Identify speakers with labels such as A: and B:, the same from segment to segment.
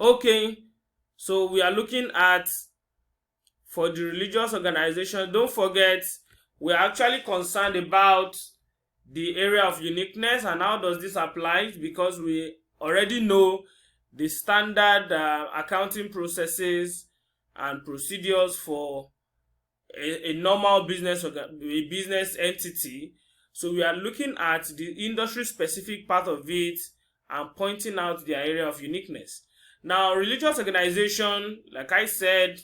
A: Okay, so we are looking at for the religious organization. Don't forget, we are actually concerned about the area of uniqueness and how does this apply, because we already know the standard accounting processes and procedures for a normal a business entity. So we are looking at the industry specific part of it and pointing out their area of uniqueness. Now, religious organization, like I said,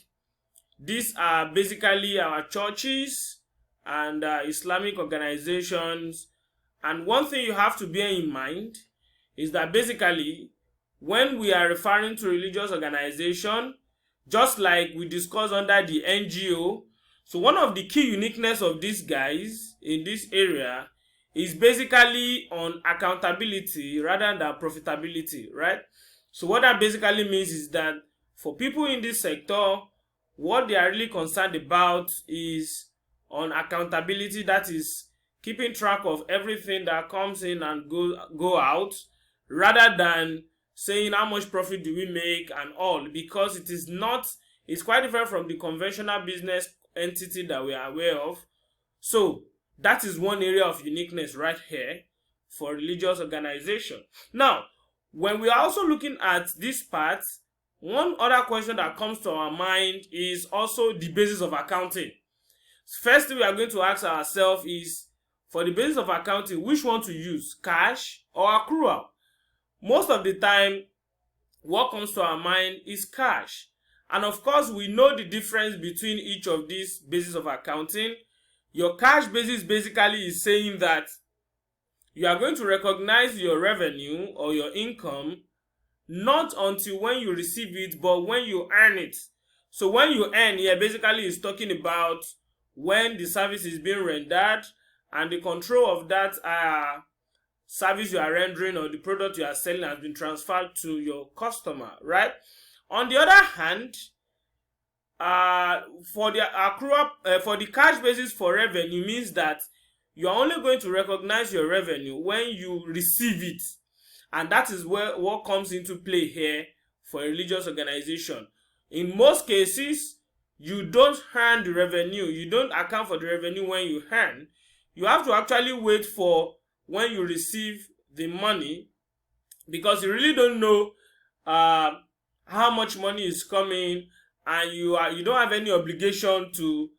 A: these are basically our churches and Islamic organizations. And one thing you have to bear in mind is that basically, when we are referring to religious organization, just like we discussed under the NGO, so one of the key uniqueness of these guys in this area is basically on accountability rather than profitability, right? So what that basically means is that for people in this sector, what they are really concerned about is on accountability, that is keeping track of everything that comes in and go out, rather than saying how much profit do we make and all, because it's quite different from the conventional business entity that we are aware of. So that is one area of uniqueness right here for religious organization. Now, when we are also looking at this part, one other question that comes to our mind is also the basis of accounting. First thing we are going to ask ourselves is, for the basis of accounting, which one to use, cash or accrual? Most of the time, what comes to our mind is cash. And of course, we know the difference between each of these bases of accounting. Your cash basis basically is saying that you are going to recognize your revenue or your income not until when you receive it, but when you earn it. So when you earn here, basically is talking about when the service is being rendered and the control of that service you are rendering or the product you are selling has been transferred to your customer, right? On the other hand, for the accrual, for the cash basis for revenue means that you are only going to recognize your revenue when you receive it, and that is where what comes into play here for a religious organization. In most cases, you don't earn the revenue, you don't account for the revenue when you earn. You have to actually wait for when you receive the money, because you really don't know how much money is coming, and you don't have any obligation to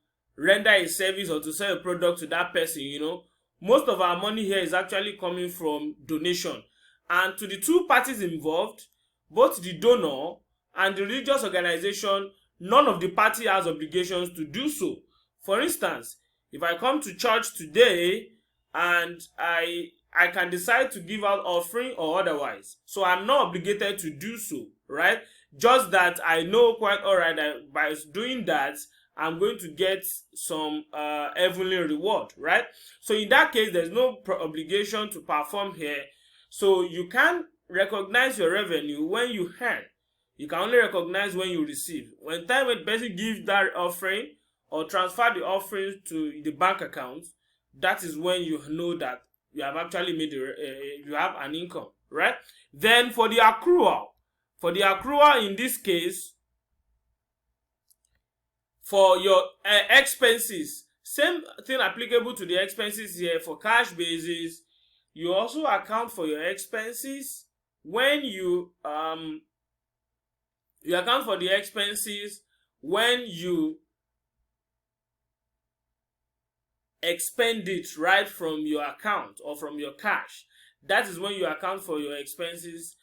A: render a service or to sell a product to that person. Most of our money here is actually coming from donation, and to the two parties involved, both the donor and the religious organization, none of the party has obligations to do so. For instance, if I come to church today and I can decide to give out offering or otherwise, so I'm not obligated to do so, right? Just that I know quite alright that by doing that, I'm going to get some heavenly reward, right? So in that case, there's no obligation to perform here. So you can't recognize your revenue when you earn. You can only recognize when you receive. When time when person gives that offering or transfer the offering to the bank account, that is when you know that you have actually made you have an income, right? Then for the accrual in this case, for your expenses, same thing applicable to the expenses here. For cash basis, you also account for your expenses when you account for the expenses when you expend it right from your account or from your cash. That is when you account for your expenses.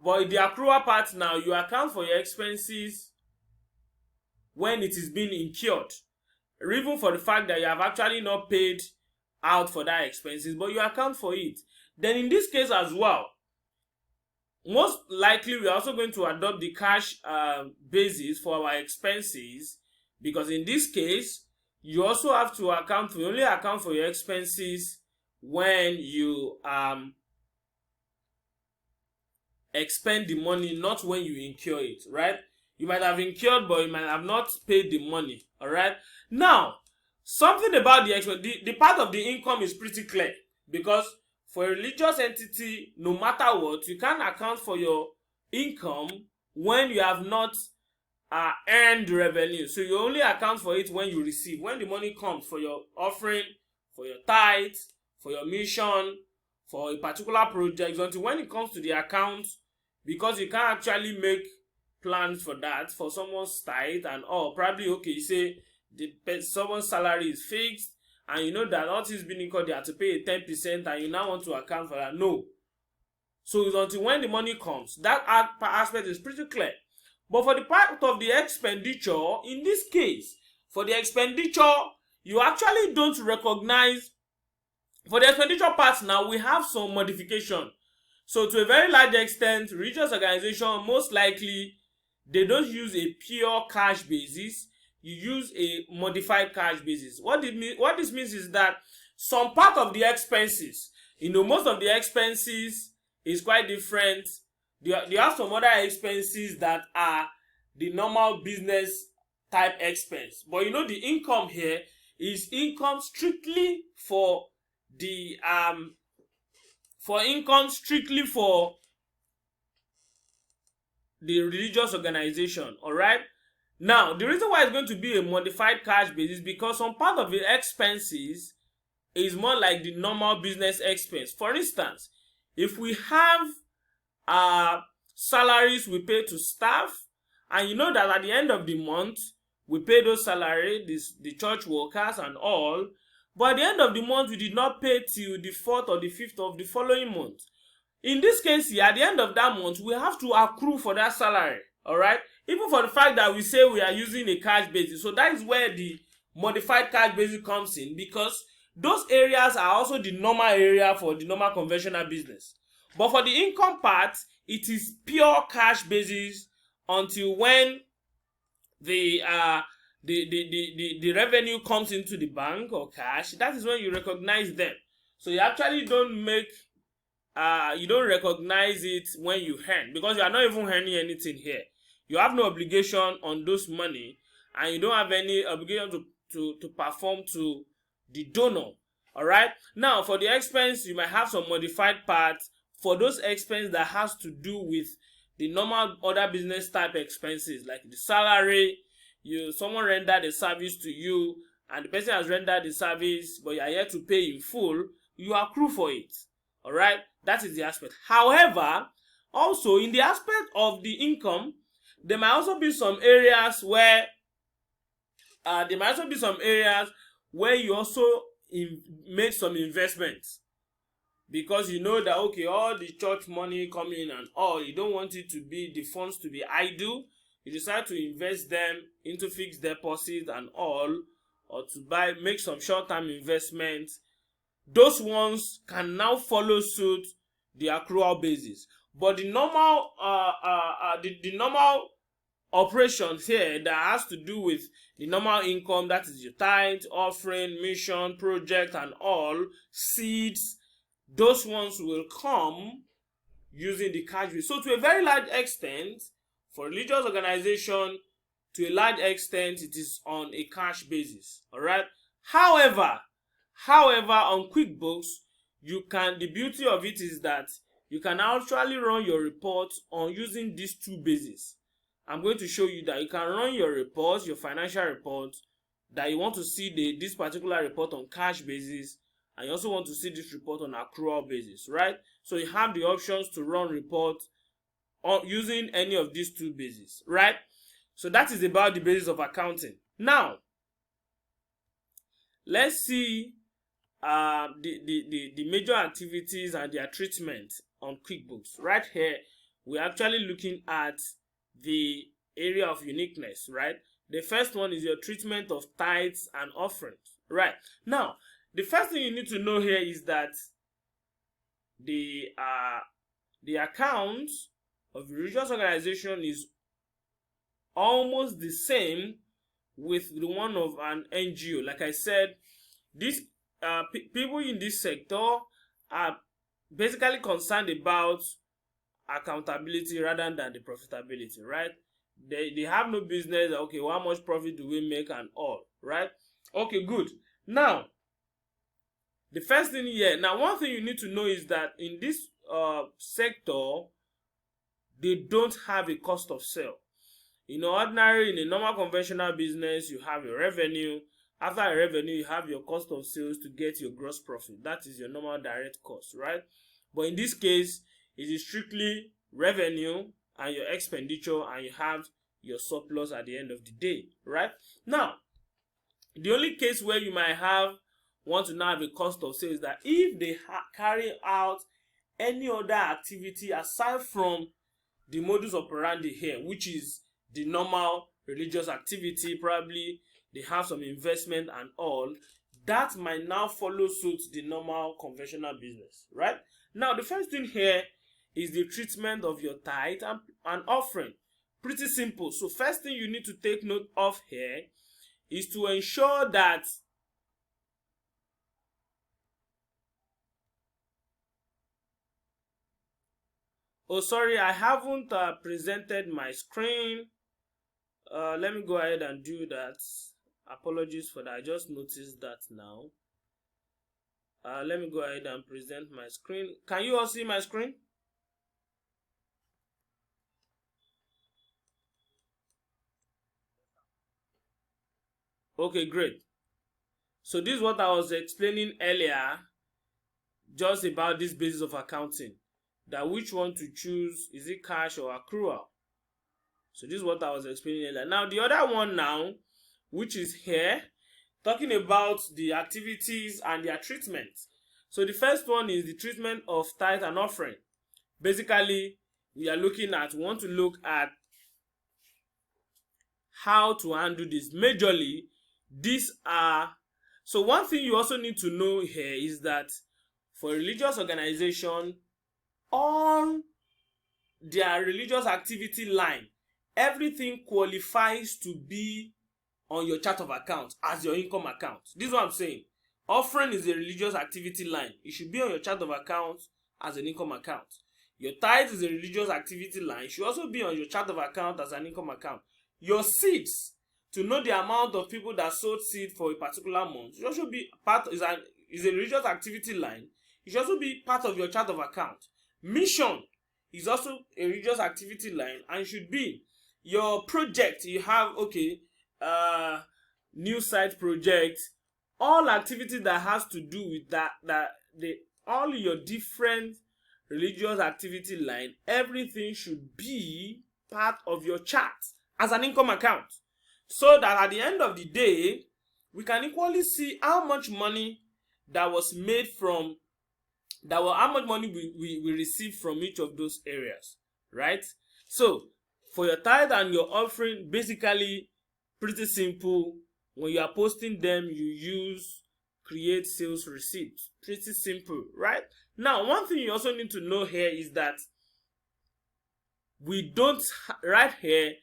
A: But in the accrual part now, you account for your expenses when it is being incurred, or even for the fact that you have actually not paid out for that expenses, but you account for it. Then in this case as well, most likely we are also going to adopt the cash basis for our expenses, because in this case you also have to only account for your expenses when you expend the money, not when you incur it, right? You might have incurred, but you might have not paid the money. All right. Now, something about the part of the income is pretty clear, because for a religious entity, no matter what, you can't account for your income when you have not earned revenue. So you only account for it when you receive. When the money comes for your offering, for your tithe, for your mission, for a particular project, until when it comes to the account, because you can't actually make plans for that, for someone's tithe and all. Probably, okay, you say someone's salary is fixed, and you know that all things being equal, they have to pay a 10%, and you now want to account for that. No. So it's until when the money comes. That aspect is pretty clear. But for the part of the expenditure, in this case, for the expenditure, you actually don't recognize. For the expenditure part now, we have some modification. So to a very large extent, religious organization, most likely, they don't use a pure cash basis. You use a modified cash basis. What this means is that some part of the expenses, most of the expenses is quite different. You have some other expenses that are the normal business type expense. But the income here is income strictly for the religious organization. All right. Now, the reason why it's going to be a modified cash basis is because some part of the expenses is more like the normal business expense. For instance, if we have salaries we pay to staff, and you know that at the end of the month we pay those salaries, the church workers and all, but at the end of the month we did not pay till the 4th or the 5th of the following month. In this case here, at the end of that month, we have to accrue for that salary. All right, even for the fact that we say we are using a cash basis. So that is where the modified cash basis comes in, because those areas are also the normal area for the normal conventional business. But for the income part, it is pure cash basis until when the revenue comes into the bank or cash. That is when you recognize them. So you actually don't recognize it when you earn, because you are not even earning anything here. You have no obligation on those money, and you don't have any obligation to perform to the donor. All right. Now, for the expense, you might have some modified parts for those expenses that has to do with the normal other business type expenses, like the salary. Someone rendered a service to you, and the person has rendered the service, but you are yet to pay in full. You accrue for it. All right. That is the aspect. However, also in the aspect of the income, there might also be some areas where you also made some investments, because you know that, okay, all the church money coming and all, you don't want it to be the funds to be idle. You decide to invest them into fixed deposits and all, or to make some short-term investments. Those ones can now follow suit the accrual basis. But the normal normal operations here that has to do with the normal income, that is your tithe, offering, mission, project and all, seeds, those ones will come using the cash basis. So to a very large extent, for religious organization, to a large extent, it is on a cash basis. All right. However, on QuickBooks, the beauty of it is that you can actually run your reports on using these two bases. I'm going to show you that you can run your reports, your financial reports, that you want to see this particular report on cash basis, and you also want to see this report on accrual basis, right? So you have the options to run reports using any of these two bases, right? So that is about the basis of accounting. Now, let's see the major activities and their treatment on QuickBooks. Right here, we're actually looking at the area of uniqueness, right? The first one is your treatment of tithes and offerings, right? Now, the first thing you need to know here is that the account of a religious organization is almost the same with the one of an NGO. Like I said, these people in this sector are basically concerned about accountability rather than the profitability, right? They have no business, okay, how much profit do we make and all, right? Okay, good. Now, the first thing here, now one thing you need to know is that in this sector, they don't have a cost of sale. In a normal conventional business, you have your revenue. After a revenue, you have your cost of sales to get your gross profit. That is your normal direct cost, right? But in this case, it is strictly revenue and your expenditure, and you have your surplus at the end of the day, right? Now, the only case where you might want to now have a cost of sales is that if they carry out any other activity aside from the modus operandi here, which is the normal religious activity, probably they have some investment and all, that might now follow suit the normal conventional business, right? Now, the first thing here is the treatment of your tithe and offering. Pretty simple. So first thing you need to take note of here is to ensure that I haven't presented my screen. Let me go ahead and do that. Apologies for that. I just noticed that now. Let me go ahead and present my screen. Can you all see my screen? Okay, great. So this is what I was explaining earlier, just about this basis of accounting, that which one to choose, is it cash or accrual? So this is what I was explaining earlier. Now the other one now, which is here, talking about the activities and their treatment. So the first one is the treatment of tithe and offering. Basically, we want to look at how to handle this. Majorly, so one thing you also need to know here is that for a religious organization, all their religious activity line, everything qualifies to be on your chart of account as your income account. This is what I'm saying. Offering is a religious activity line. It should be on your chart of account as an income account. Your tithe is a religious activity line. It should also be on your chart of account as an income account. Your seeds, to know the amount of people that sowed seed for a particular month, it should be is a religious activity line. It should also be part of your chart of account. Mission is also a religious activity line, and it should be your project. You have new site project, all activity that has to do with all your different religious activity line, everything should be part of your chart as an income account, so that at the end of the day we can equally see how much money that was made from how much money we received from each of those areas, right? So for your tithe and your offering, basically pretty simple. When you are posting them, you use create sales receipt. Pretty simple, right? Now, one thing you also need to know here is that we don't right here,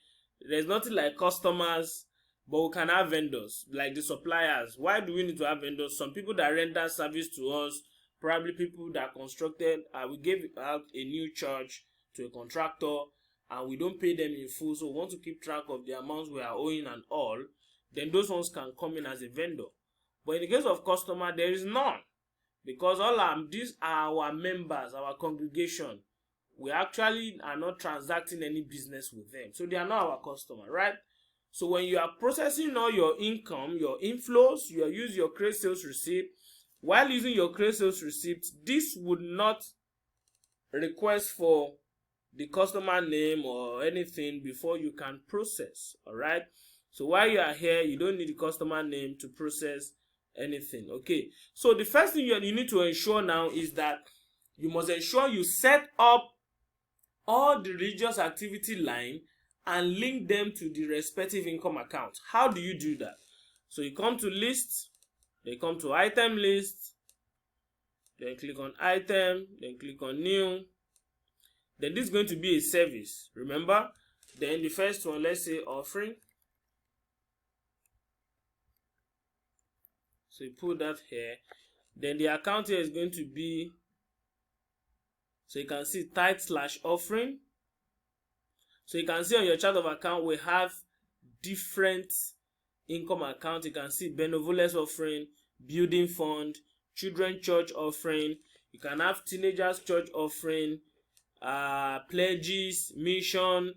A: there's nothing like customers, but we can have vendors like the suppliers. Why do we need to have vendors? Some people that render service to us, probably people that constructed, we gave out a new church to a contractor and we don't pay them in full, so we want to keep track of the amounts we are owing and all, then those ones can come in as a vendor. But in the case of customer, there is none, because these are our members, our congregation. We actually are not transacting any business with them, so they are not our customer, right? So when you are processing all your income, your inflows, you use your create sales receipt. While using your create sales receipt, this would not request for the customer name or anything before you can process. All right, so while you are here, you don't need the customer name to process anything. Okay, so the first thing you need to ensure now is that you must ensure you set up all the religious activity line and link them to the respective income account. How do you do that? So you come to list, then come to item list, then click on item, then click on new. Then this is going to be a service, remember? Then the first one, let's say offering. So you put that here. Then the account here is going to be, so you can see tithe/offering. So you can see on your chart of account we have different income accounts. You can see benevolence offering, building fund, children church offering. You can have teenagers church offering, pledges, mission,